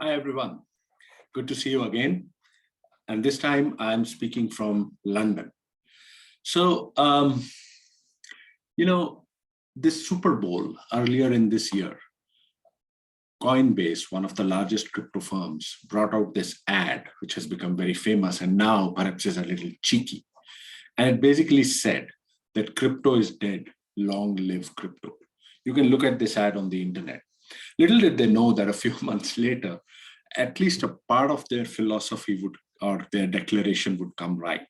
Hi, everyone. Good to see you again. And this time I'm speaking from London. So, you know, this Super Bowl earlier in this year, Coinbase, one of the largest crypto firms, brought out this ad, which has become very famous and now perhaps is a little cheeky. And it basically said that crypto is dead, long live crypto. You can look at this ad on the internet. Little did they know that a few months later, at least a part of their philosophy would or their declaration would come right.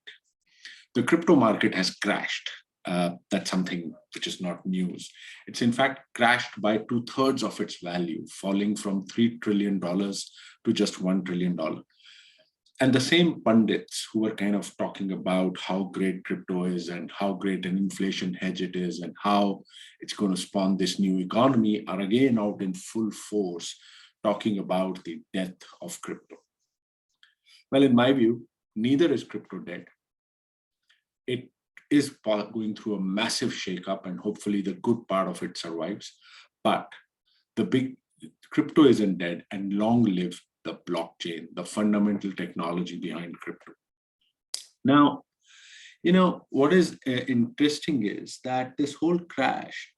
The crypto market has crashed. That's something which is not news. It's in fact crashed by 2/3 of its value, falling from $3 trillion to just $1 trillion. And the same pundits who were kind of talking about how great crypto is and how great an inflation hedge it is and how it's going to spawn this new economy are again out in full force talking about the death of crypto. Well, in my view, neither is crypto dead. It is going through a massive shakeup and hopefully the good part of it survives. But the big crypto isn't dead, and long live the blockchain, the fundamental technology behind crypto. Now, what is interesting is that this whole crash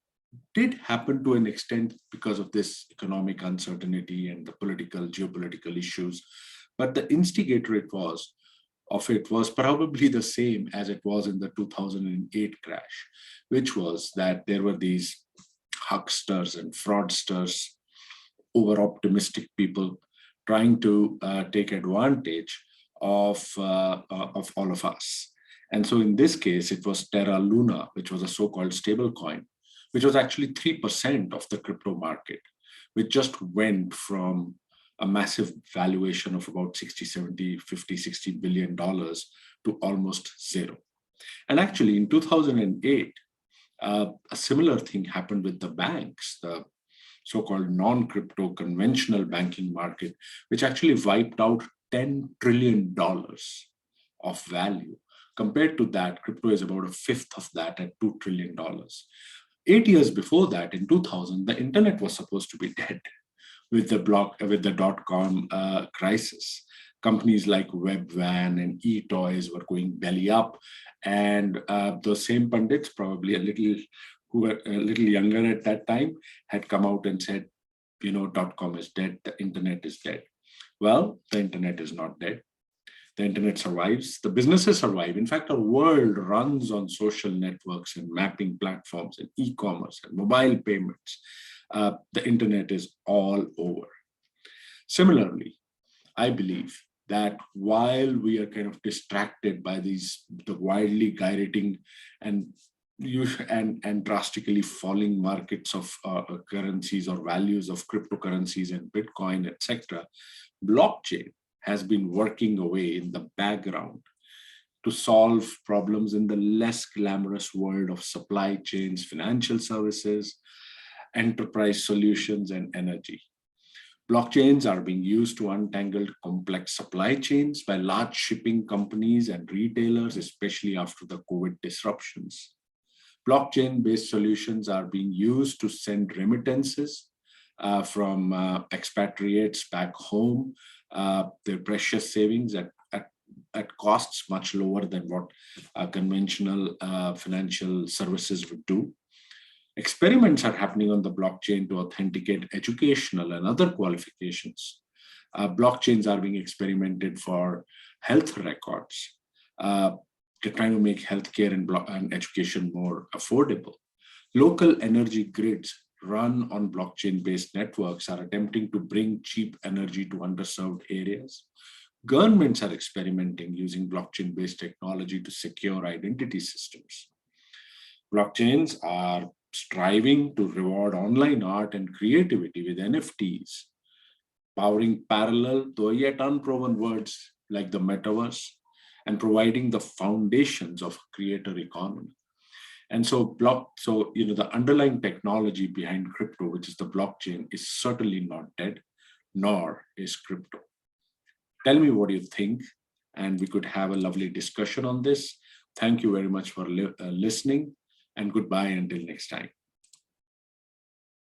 did happen to an extent because of this economic uncertainty and the geopolitical issues. But the instigator was probably the same as it was in the 2008 crash, which was that there were these hucksters and fraudsters, over-optimistic people trying to take advantage of all of us. And so in this case, it was Terra Luna, which was a so-called stable coin, which was actually 3% of the crypto market, which just went from a massive valuation of about 60, 70, 50, $60 billion to almost zero. And actually in 2008, a similar thing happened with the banks, the so-called non-crypto conventional banking market, which actually wiped out $10 trillion of value. Compared to that, crypto is about a fifth of that at $2 trillion. 8 years before that, in 2000, the internet was supposed to be dead with the dot-com crisis. Companies like Webvan and eToys were going belly up, and those same pundits, probably who were a little younger at that time, had come out and said, .com is dead, the internet is dead. Well, the internet is not dead. The internet survives, the businesses survive. In fact, our world runs on social networks and mapping platforms and e-commerce and mobile payments. The internet is all over. Similarly, I believe that while we are kind of distracted by the wildly gyrating and drastically falling markets of currencies or values of cryptocurrencies and Bitcoin, etc., blockchain has been working away in the background to solve problems in the less glamorous world of supply chains, financial services, enterprise solutions, and energy. Blockchains are being used to untangle complex supply chains by large shipping companies and retailers, especially after the COVID disruptions. Blockchain-based solutions are being used to send remittances from expatriates back home, their precious savings at costs much lower than what conventional financial services would do. Experiments are happening on the blockchain to authenticate educational and other qualifications. Blockchains are being experimented for health records. They're trying to make healthcare and education more affordable. Local energy grids run on blockchain-based networks are attempting to bring cheap energy to underserved areas. Governments are experimenting using blockchain-based technology to secure identity systems. Blockchains are striving to reward online art and creativity with NFTs, powering parallel, though yet unproven worlds like the metaverse, and providing the foundations of a creator economy. And so the underlying technology behind crypto, which is the blockchain, is certainly not dead, nor is crypto. Tell me what you think, and we could have a lovely discussion on this. Thank you very much for listening, and goodbye until next time.